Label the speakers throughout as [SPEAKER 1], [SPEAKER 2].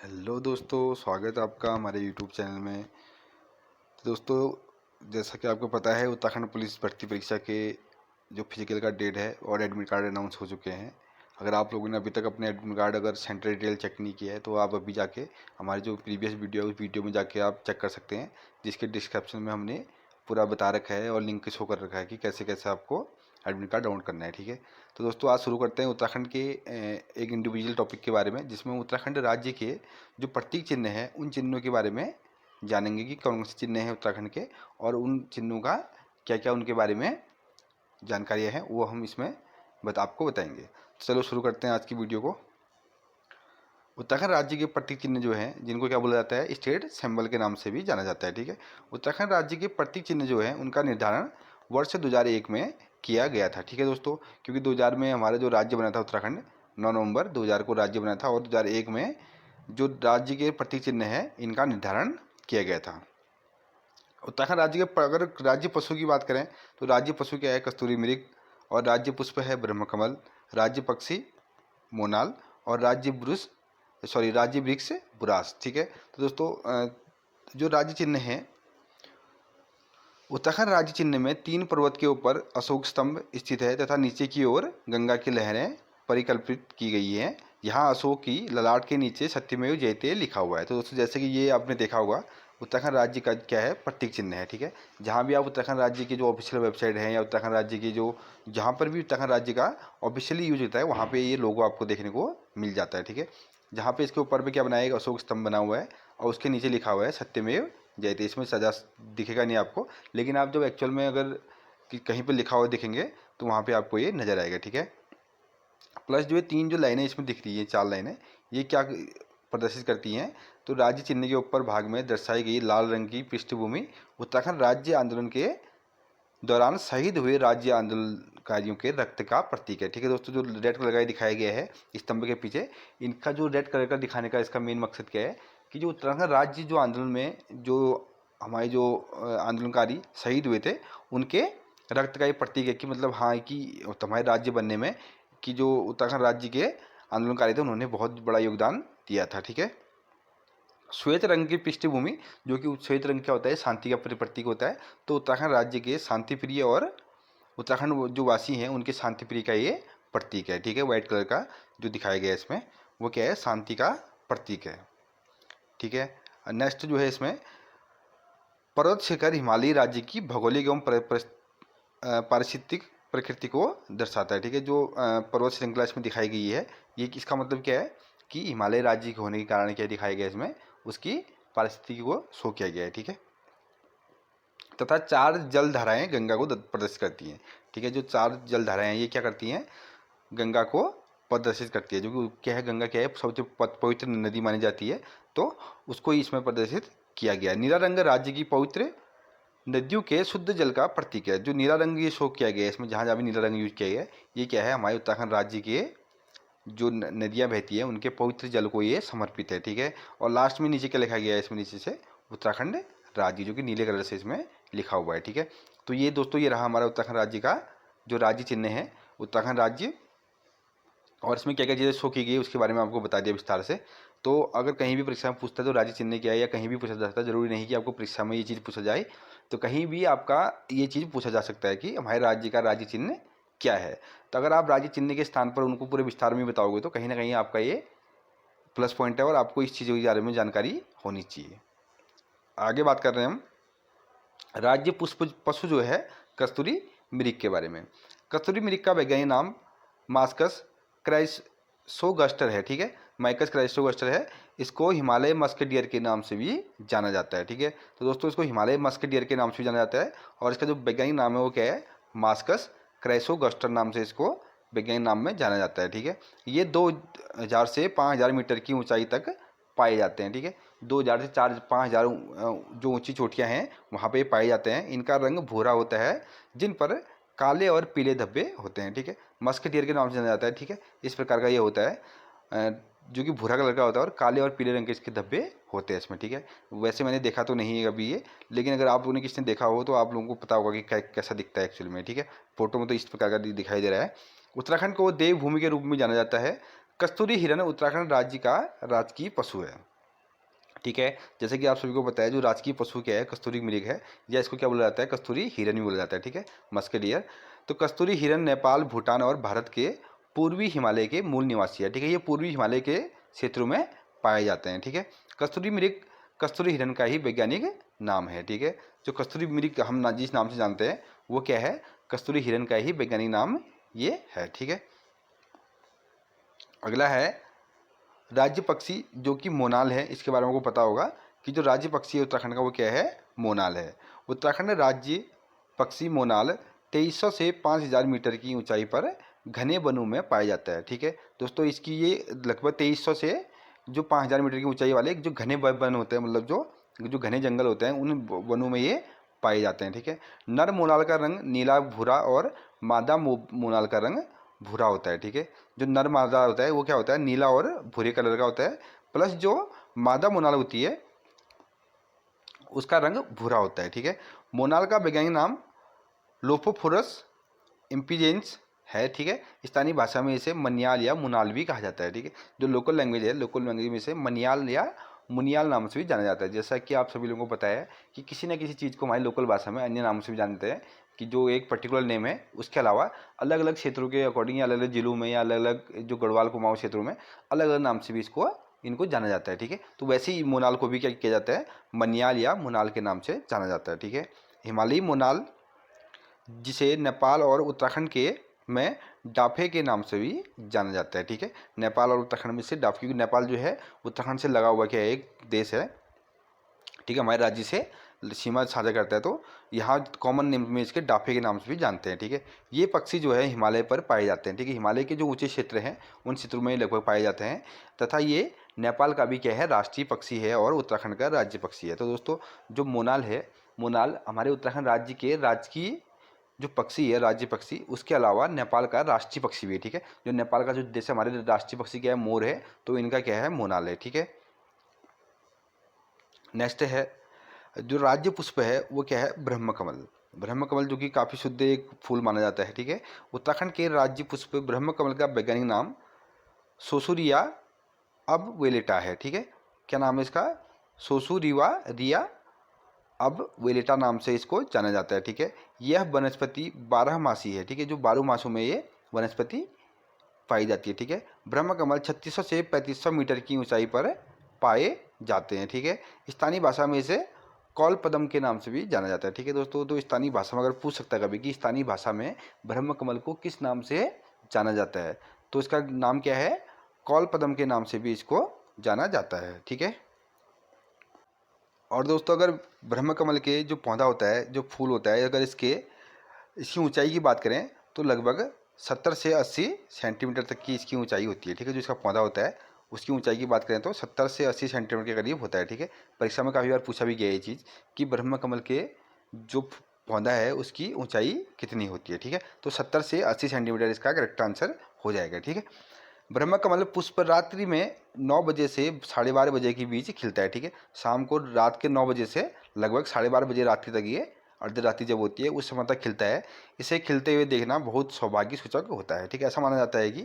[SPEAKER 1] Hello दोस्तों, स्वागत है आपका हमारे यूट्यूब चैनल में। तो दोस्तों, जैसा कि आपको पता है, उत्तराखंड पुलिस भर्ती परीक्षा के जो फिजिकल का डेट है और एडमिट कार्ड अनाउंस हो चुके हैं। अगर आप लोगों ने अभी तक अपने एडमिट कार्ड अगर सेंटर डिटेल चेक नहीं किया है तो आप अभी जाके हमारी जो प्रीवियस वीडियो है उस वीडियो में जाके आप चेक कर सकते हैं, जिसके डिस्क्रिप्शन में हमने पूरा बता रखा है और लिंक शो कर रखा है कि कैसे कैसे आपको एडमिट कार्ड डाउनलोड करना है। ठीक है, तो दोस्तों आज शुरू करते हैं उत्तराखंड के एक इंडिविजुअल टॉपिक के बारे में, जिसमें उत्तराखंड राज्य के जो प्रतीक चिन्ह हैं उन चिन्हों के बारे में जानेंगे कि कौन से चिन्ह हैं उत्तराखंड के, और उन चिन्हों का क्या क्या उनके बारे में जानकारियाँ हैं वो हम इसमें आपको बताएंगे। तो चलो शुरू करते हैं आज की वीडियो को। उत्तराखंड राज्य के प्रतीक चिन्ह जो हैं, जिनको क्या बोला जाता है, स्टेट सिंबल के नाम से भी जाना जाता है। ठीक है, उत्तराखंड राज्य के प्रतीक चिन्ह जो है उनका निर्धारण वर्ष 2001 में किया गया था। ठीक है दोस्तों, क्योंकि 2000 में हमारा जो राज्य बना था उत्तराखंड, 9 नवंबर 2000 को राज्य बना था, और 2001 में जो राज्य के प्रतीक चिन्ह है इनका निर्धारण किया गया था। उत्तराखंड राज्य के अगर राज्य पशु की बात करें तो राज्य पशु क्या है, कस्तूरी मृग, और राज्य पुष्प है ब्रह्मकमल, राज्य पक्षी मोनाल, और राज्य वृक्ष बुरास। ठीक है, तो दोस्तों जो राज्य चिन्ह है, उत्तराखंड राज्य चिन्ह में 3 पर्वत के ऊपर अशोक स्तंभ स्थित है तथा नीचे की ओर गंगा की लहरें परिकल्पित की गई हैं। यहाँ अशोक की ललाट के नीचे सत्यमेव जयते लिखा हुआ है। तो दोस्तों जैसे कि ये आपने देखा होगा, उत्तराखंड राज्य का क्या है, प्रतीक चिन्ह है। ठीक है, जहाँ भी आप उत्तराखंड राज्य की जो ऑफिशियल वेबसाइट है या उत्तराखंड राज्य की जो जहाँ पर भी उत्तराखंड राज्य का ऑफिशियली यूज होता है वहाँ पे ये लोगो आपको देखने को मिल जाता है। ठीक है, जहाँ पे इसके ऊपर पे क्या बनाया है, अशोक स्तंभ बना हुआ है और उसके नीचे लिखा हुआ है सत्यमेव जयते। इसमें सजा दिखेगा नहीं आपको, लेकिन आप जब एक्चुअल में अगर कहीं पे लिखा हुआ दिखेंगे तो वहाँ पे आपको ये नज़र आएगा। ठीक है, प्लस जो ये 3 जो लाइनें इसमें दिख रही है, 4 लाइनें, ये क्या प्रदर्शित करती हैं, तो राज्य चिन्ह के ऊपर भाग में दर्शाई गई लाल रंग की पृष्ठभूमि उत्तराखंड राज्य आंदोलन के दौरान शहीद हुए राज्य आंदोलनकारियों के रक्त का प्रतीक है। ठीक है दोस्तों, जो रेड कलर का दिखाया गया है स्तंभ के पीछे, इनका जो रेड कलर का दिखाने का इसका मेन मकसद क्या है कि जो उत्तराखंड राज्य जो आंदोलन में जो हमारे जो आंदोलनकारी शहीद हुए थे उनके रक्त का ये प्रतीक है कि मतलब हाँ कि हमारे राज्य बनने में कि जो उत्तराखंड राज्य के आंदोलनकारी थे उन्होंने बहुत बड़ा योगदान दिया था। ठीक है, श्वेत रंग की पृष्ठभूमि, जो कि श्वेत रंग क्या होता है, शांति का प्रतीक होता है। तो उत्तराखंड राज्य के शांति प्रिय और उत्तराखंड जो वासी हैं उनके शांति प्रिय का ये प्रतीक है। ठीक है, व्हाइट कलर का जो दिखाया गया है इसमें वो क्या है, शांति का प्रतीक है। ठीक है, नेक्स्ट जो है इसमें पर्वत शिखर हिमालयी राज्य की भौगोलिक एवं पारिस्थितिक प्रकृति को दर्शाता है। ठीक है, जो पर्वत श्रृंखला इसमें दिखाई गई है, ये इसका मतलब क्या है कि हिमालय राज्य के होने के कारण क्या दिखाया गया इसमें, उसकी पारिस्थितिकी को शो किया गया है। ठीक है, तथा 4 जल धाराएं गंगा को प्रदर्शित करती हैं। ठीक है, जो 4 जल धाराएं हैं ये क्या करती हैं, गंगा को प्रदर्शित करती है, जो कि क्या है, गंगा क्या है, सबसे पवित्र नदी मानी जाती है, तो उसको इसमें प्रदर्शित किया गया। नीला रंग राज्य की पवित्र नदियों के शुद्ध जल का प्रतीक है। जो नीला रंग ये शो किया गया है इसमें, जहाँ जहाँ भी नीला रंग यूज किया गया है, ये क्या है, हमारे उत्तराखंड राज्य के जो नदियाँ बहती है उनके पवित्र जल को ये समर्पित है। ठीक है, और लास्ट में नीचे क्या लिखा गया है इसमें, नीचे से उत्तराखंड राज्य, जो कि नीले कलर से इसमें लिखा हुआ है। ठीक है, तो ये दोस्तों ये रहा हमारा उत्तराखंड राज्य का जो राज्य चिन्ह है, उत्तराखंड राज्य, और इसमें क्या क्या चीज़ें शो की गई उसके बारे में आपको बता दिया विस्तार से। तो अगर कहीं भी परीक्षा में पूछता है तो राज्य चिन्ह क्या है, या कहीं भी पूछा जाता है, जरूरी नहीं कि आपको परीक्षा में ये चीज़ पूछा जाए, तो कहीं भी आपका ये चीज़ पूछा जा सकता है कि हमारे राज्य का राज्य चिन्ह क्या है। तो अगर आप राज्य चिन्ह के स्थान पर उनको पूरे विस्तार में बताओगे तो कहीं ना कहीं आपका ये प्लस पॉइंट है और आपको इस चीज़ों के बारे में जानकारी होनी चाहिए। आगे बात कर रहे हैं हम राज्य पुष्प पशु जो है कस्तूरी मृग के बारे में। कस्तूरी मृग का वैज्ञानिक नाम मास्कस क्राइसोगस्टर है। ठीक है, माइकस क्राइसोगस्टर है। इसको हिमालय मस्क डियर के नाम से भी जाना जाता है। ठीक है, तो दोस्तों इसको हिमालय मस्क डियर के नाम से भी जाना जाता है, और इसका जो वैज्ञानिक नाम है वो क्या है, मास्कस क्राइसोगस्टर नाम से इसको वैज्ञानिक नाम में जाना जाता है। ठीक है, ये 2000 से 5000 मीटर की ऊंचाई तक पाए जाते हैं। ठीक है, 2000 से 5000 जो ऊंची चोटियां हैं वहाँ पे पाए जाते हैं। इनका रंग भूरा होता है, जिन पर काले और पीले धब्बे होते हैं। ठीक है, मस्क डियर के नाम से जाना जाता है। ठीक है, इस प्रकार का ये होता है जो कि भूरा कलर का होता है और काले और पीले रंग के इसके धब्बे होते हैं इसमें। ठीक है, वैसे मैंने देखा तो नहीं है अभी ये, लेकिन अगर आप लोगों ने किसी ने देखा हो तो आप लोगों को पता होगा कि कैसा दिखता है एक्चुअली में। ठीक है, फोटो में तो इस प्रकार का दिखाई दे रहा है। उत्तराखंड को देवभूमि के रूप में जाना जाता है। कस्तूरी हिरण उत्तराखंड राज्य का राजकीय पशु है। ठीक है। जैसे कि आप सभी को पता है जो राजकीय पशु क्या है, कस्तूरी मृग है, या इसको क्या बोला जाता है, कस्तूरी हिरन भी बोला जाता है। ठीक है, मस्क डियर। तो कस्तूरी हिरन नेपाल, भूटान और भारत के पूर्वी हिमालय के मूल निवासी है। ठीक है, ये पूर्वी हिमालय के क्षेत्रों में पाए जाते हैं। ठीक है, कस्तूरी मृग कस्तूरी हिरन का ही वैज्ञानिक नाम है। ठीक है, जो कस्तूरी मृग हम जिस नाम से जानते हैं वो क्या है, कस्तूरी हिरन का ही वैज्ञानिक नाम ये है। ठीक है, अगला है राज्य पक्षी जो कि मोनाल है। इसके बारे में आपको पता होगा कि जो राज्य पक्षी है उत्तराखंड का वो क्या है, मोनाल है। उत्तराखंड राज्य पक्षी मोनाल 2300 से 5000 मीटर की ऊंचाई पर घने वनों में पाया जाता है। ठीक है दोस्तों, इसकी ये लगभग 2300 से जो 5000 मीटर की ऊंचाई वाले जो घने वन होते हैं, मतलब जो घने जंगल होते हैं, उन वनों में ये पाए जाते हैं। ठीक है, नर मोनाल का रंग नीला भूरा और मादा मोनाल का रंग भूरा होता है। ठीक है, जो नर मादा होता है वो क्या होता है, नीला और भूरे कलर का होता है, प्लस जो मादा मोनाल होती है उसका रंग भूरा होता है। ठीक है, मोनाल का वैज्ञानिक नाम लोफोफोरस इम्पीजेंस है। ठीक है, स्थानीय भाषा में इसे मनियाल या मुनाल भी कहा जाता है। ठीक है, जो लोकल लैंग्वेज है, लोकल लैंग्वेज में इसे मनियाल या मुनियाल नाम से भी जाना जाता है। जैसा कि आप सभी लोगों को पता है कि किसी न किसी चीज़ को हमारी लोकल भाषा में अन्य नाम से भी जानते हैं, कि जो एक पर्टिकुलर नेम है उसके अलावा अलग अलग क्षेत्रों के अकॉर्डिंग या अलग अलग जिलों में या अलग अलग जो गढ़वाल कुमाऊं क्षेत्रों में अलग अलग नाम से भी इनको जाना जाता है। ठीक है, तो वैसे ही मोनाल को भी क्या किया जाता है, मनियाल या मुनाल के नाम से जाना जाता है। ठीक है, हिमालयी मोनाल जिसे नेपाल और उत्तराखंड के में डाफे के नाम से भी जाना जाता है। ठीक है, नेपाल और उत्तराखंड में से डाफे, क्योंकि नेपाल जो है उत्तराखंड से लगा हुआ क्या है, एक देश है। ठीक है, हमारे राज्य से सीमा साझा करता है, तो यहाँ कॉमन नेम में इसके डाफे के नाम से भी जानते हैं। ठीक है, ये पक्षी जो है हिमालय पर पाए जाते हैं। ठीक है, हिमालय के जो ऊंचे क्षेत्र हैं उन क्षेत्रों में लगभग पाए जाते हैं, तथा ये नेपाल का भी क्या है, राष्ट्रीय पक्षी है और उत्तराखंड का राज्य पक्षी है। तो दोस्तों, जो मोनाल है, मोनाल हमारे उत्तराखंड राज्य के राजकीय जो पक्षी है, राज्य पक्षी, उसके अलावा नेपाल का राष्ट्रीय पक्षी भी है। ठीक है, जो नेपाल का जो जैसे हमारे राष्ट्रीय पक्षी क्या है, मोर है, तो इनका क्या है, मोनाल है। ठीक है, नेक्स्ट है जो राज्य पुष्प है वो क्या है, ब्रह्मकमल। ब्रह्मकमल जो कि काफ़ी शुद्ध एक फूल माना जाता है। ठीक है, उत्तराखंड के राज्य पुष्प ब्रह्मकमल का वैज्ञानिक नाम सोसुरिया अब वेलेटा है। ठीक है, क्या नाम है इसका, सोसुरिवा रिया अब वेलेटा नाम से इसको जाना जाता है। ठीक है, यह वनस्पति 12 मासी है। ठीक है, जो 12 मासों में ये वनस्पति पाई जाती है। ठीक है, ब्रह्मकमल 3600 से 3500 मीटर की ऊंचाई पर पाए जाते हैं। ठीक है, स्थानीय भाषा में इसे कौल पदम के नाम से भी जाना जाता है। ठीक है दोस्तों, तो स्थानीय भाषा में अगर पूछ सकता है कभी कि स्थानीय भाषा में ब्रह्मकमल को किस नाम से जाना जाता है, तो इसका नाम क्या है, कौल पदम के नाम से भी इसको जाना जाता है। ठीक है, और दोस्तों अगर ब्रह्मकमल के जो पौधा होता है, जो फूल होता है, अगर इसकी ऊंचाई की बात करें तो लगभग 70 से 80 सेंटीमीटर तक की इसकी ऊंचाई होती है। ठीक है, जो इसका पौधा होता है उसकी ऊंचाई की बात करें तो 70 से 80 सेंटीमीटर के करीब होता है। ठीक है, परीक्षा में काफ़ी बार पूछा भी गया ये चीज़ कि ब्रह्मकमल के जो पौधा है उसकी ऊंचाई कितनी होती है। ठीक है, तो 70 से 80 सेंटीमीटर इसका करेक्ट आंसर हो जाएगा। ठीक है, ब्रह्मकमल पुष्प रात्रि में 9 बजे से 12:30 बजे के बीच खिलता है। ठीक है, शाम को रात के 9 बजे से लगभग 12:30 बजे रात्रि तक ये अर्ध रात्रि जब होती है उस समय तक खिलता है। इसे खिलते हुए देखना बहुत सौभाग्य सूचक होता है। ठीक है, ऐसा माना जाता है कि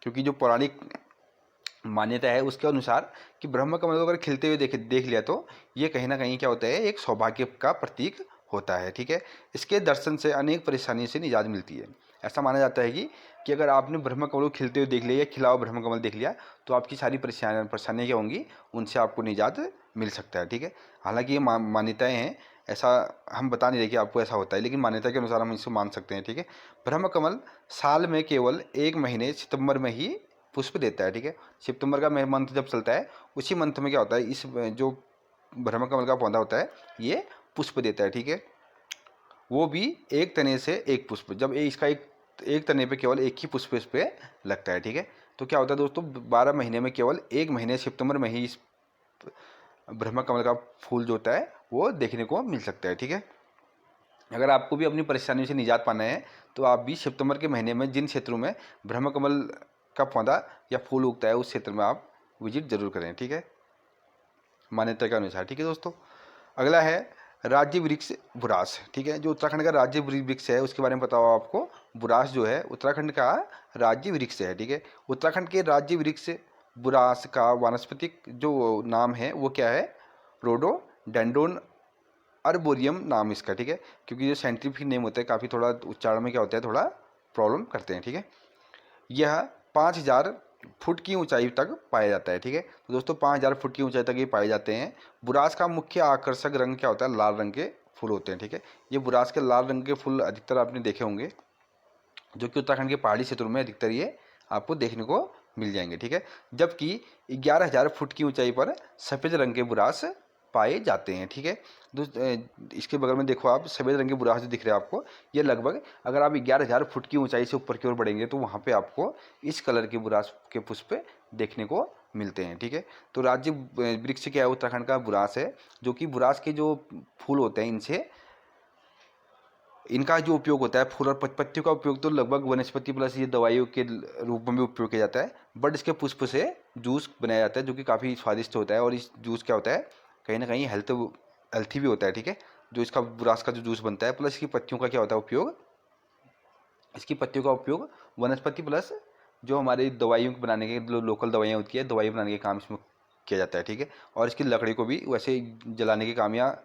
[SPEAKER 1] क्योंकि जो पौराणिक मान्यता है उसके अनुसार कि ब्रह्मकमल को अगर खिलते हुए देख लिया तो ये कहीं ना कहीं क्या होता है, एक सौभाग्य का प्रतीक होता है। ठीक है, इसके दर्शन से अनेक परेशानी से निजात मिलती है। ऐसा माना जाता है कि अगर आपने ब्रह्मकमल को खिलते हुए देख लिया या खिला हुआ ब्रह्मकमल देख लिया तो आपकी सारी परेशानियाँ क्या होंगी, उनसे आपको निजात मिल सकता है। ठीक है, हालांकि ये मान्यताएँ हैं, ऐसा हम बता नहीं रहे कि आपको ऐसा होता है, लेकिन मान्यता के अनुसार हम इसको मान सकते हैं। ठीक है, ब्रह्मकमल साल में केवल एक महीने सितंबर में ही पुष्प देता है। ठीक है, सितंबर का मंथ जब चलता है उसी मंथ में क्या होता है, इस जो ब्रह्मकमल का पौधा होता है ये पुष्प देता है। ठीक है, वो भी एक तने से एक पुष्प, जब इसका एक तने पे केवल एक ही पुष्प इस पे लगता है। ठीक है, तो क्या होता है दोस्तों, 12 महीने में केवल एक महीने सितंबर में ही इस ब्रह्मकमल का फूल जो होता है वो देखने को मिल सकता है। ठीक है, अगर आपको भी अपनी परेशानियों से निजात पाना है तो आप भी सितंबर के महीने में जिन क्षेत्रों में ब्रह्मकमल का पौधा या फूल उगता है उस क्षेत्र में आप विजिट जरूर करें। ठीक है, मान्यता के अनुसार। ठीक है दोस्तों, अगला है राज्य वृक्ष बुरास। ठीक है, जो उत्तराखंड का राज्य वृक्ष है उसके बारे में पता हो आपको, बुरास जो है उत्तराखंड का राज्य वृक्ष है। ठीक है, उत्तराखंड के राज्य वृक्ष बुरास का वानस्पतिक जो नाम है वो क्या है, रोडोडेंड्रोन अर्बोरियम नाम इसका, ठीक है। क्योंकि जो साइंटिफिक नेम होता है काफ़ी थोड़ा उच्चारण में क्या होता है, थोड़ा प्रॉब्लम करते हैं, ठीक है। यह 5000 फुट की ऊंचाई तक पाया जाता है, ठीक है। तो दोस्तों 5000 फुट की ऊंचाई तक ये पाए जाते हैं। बुरास का मुख्य आकर्षक रंग क्या होता है, लाल रंग के फूल होते हैं, ठीक है। ये बुरास के लाल रंग के फूल अधिकतर आपने देखे होंगे, जो कि उत्तराखंड के पहाड़ी क्षेत्रों में अधिकतर ये आपको देखने को मिल जाएंगे, ठीक है। जबकि 11000 फुट की ऊंचाई पर सफ़ेद रंग के बुरास पाए जाते हैं, ठीक है। इसके बगल में देखो आप, सफ़ेद रंग के बुरास जो दिख रहे हैं आपको, ये लगभग अगर आप 11000 फुट की ऊंचाई से ऊपर की ओर बढ़ेंगे तो वहाँ पे आपको इस कलर के बुरास के पुष्प देखने को मिलते हैं, ठीक है। तो राज्य वृक्ष क्या है, उत्तराखंड का बुरास है, जो कि बुरास के जो फूल होते हैं इनसे इनका जो उपयोग होता है, फूल और पत्तियों का उपयोग तो लगभग वनस्पति प्लस ये दवाइयों के रूप में भी उपयोग किया जाता है। बट इसके पुष्प से जूस बनाया जाता है, जो कि काफ़ी स्वादिष्ट होता है। और इस जूस क्या होता है, कहीं ना कहीं हेल्थी भी होता है, ठीक है। जो इसका बुरास का जो जूस बनता है, प्लस इसकी पत्तियों का क्या होता है उपयोग, इसकी पत्तियों का उपयोग वनस्पति प्लस जो हमारे दवाइयों को बनाने के जो लोकल दवाइयाँ होती है, दवाई बनाने के काम इसमें किया जाता है, ठीक है। और इसकी लकड़ी को भी वैसे जलाने के काम या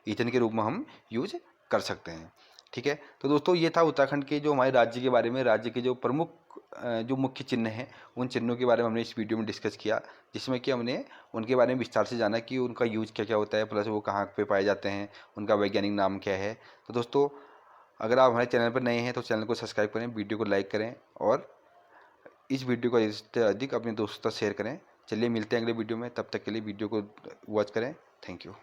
[SPEAKER 1] ईंधन के रूप में हम यूज कर सकते हैं, ठीक है। तो दोस्तों ये था उत्तराखंड के जो हमारे राज्य के बारे में, राज्य के जो प्रमुख जो मुख्य चिन्ह हैं, उन चिन्हों के बारे में हमने इस वीडियो में डिस्कस किया, जिसमें कि हमने उनके बारे में विस्तार से जाना कि उनका यूज क्या क्या होता है, प्लस वो कहाँ पे पाए जाते हैं, उनका वैज्ञानिक नाम क्या है। तो दोस्तों अगर आप हमारे चैनल पर नए हैं तो चैनल को सब्सक्राइब करें, वीडियो को लाइक करें और इस वीडियो को अधिक से अधिक अपने दोस्तों के साथ शेयर करें। चलिए मिलते हैं अगले वीडियो में, तब तक के लिए वीडियो को वॉच करें। Thank you.